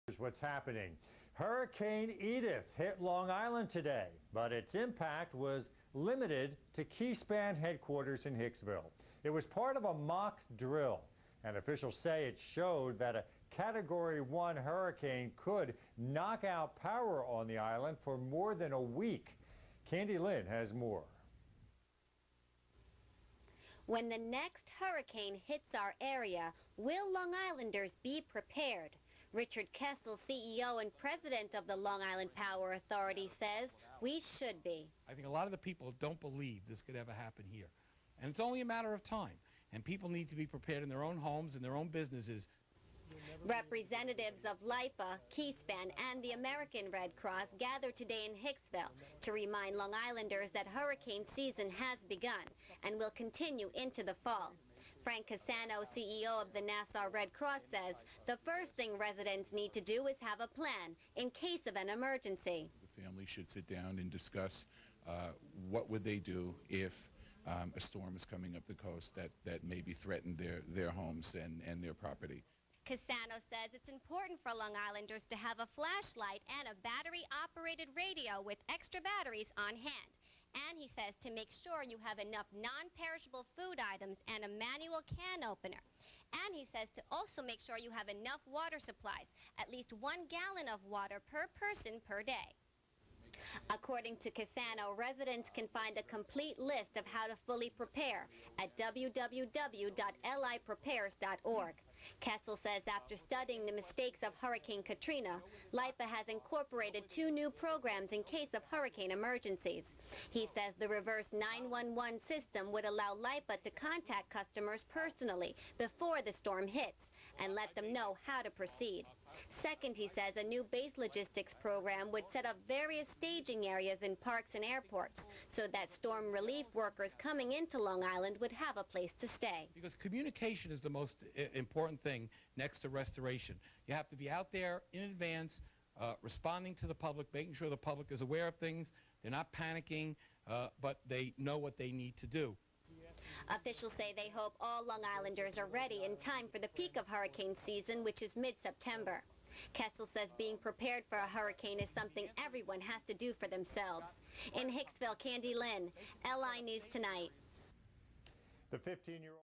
Here's what's happening. Hurricane Edith hit Long Island today, but its impact was limited to Keyspan headquarters in Hicksville. It was part of a mock drill, and officials say it showed that a Category 1 hurricane could knock out power on the island for more than a week. Candy Lynn has more. When the next hurricane hits our area, will Long Islanders be prepared? Richard Kessel, CEO and president of the Long Island Power Authority, says we should be. I think a lot of the people don't believe this could ever happen here. And it's only a matter of time. And people need to be prepared in their own homes and their own businesses. Representatives of LIPA, Keyspan, and the American Red Cross gathered today in Hicksville to remind Long Islanders that hurricane season has begun and will continue into the fall. Frank Cassano, CEO of the Nassau Red Cross, says the first thing residents need to do is have a plan in case of an emergency. The family should sit down and discuss what would they do if a storm is coming up the coast that maybe threatened their homes and their property. Cassano says it's important for Long Islanders to have a flashlight and a battery-operated radio with extra batteries on hand. And he says to make sure you have enough non-perishable food items and a manual can opener. And he says to also make sure you have enough water supplies, at least 1 gallon of water per person per day. According to Cassano, residents can find a complete list of how to fully prepare at www.liprepares.org. Kessel says after studying the mistakes of Hurricane Katrina, LIPA has incorporated 2 new programs in case of hurricane emergencies. He says the reverse 911 system would allow LIPA to contact customers personally before the storm hits and let them know how to proceed. Second, he says a new base logistics program would set up various staging areas in parks and airports so that storm relief workers coming into Long Island would have a place to stay. Because communication is the most important thing next to restoration. You have to be out there in advance, responding to the public, making sure the public is aware of things. They're not panicking, but they know what they need to do. Officials say they hope all Long Islanders are ready in time for the peak of hurricane season, which is mid-September. Kessel says being prepared for a hurricane is something everyone has to do for themselves. In Hicksville, Candy Lynn, LI News Tonight. The 15-year-old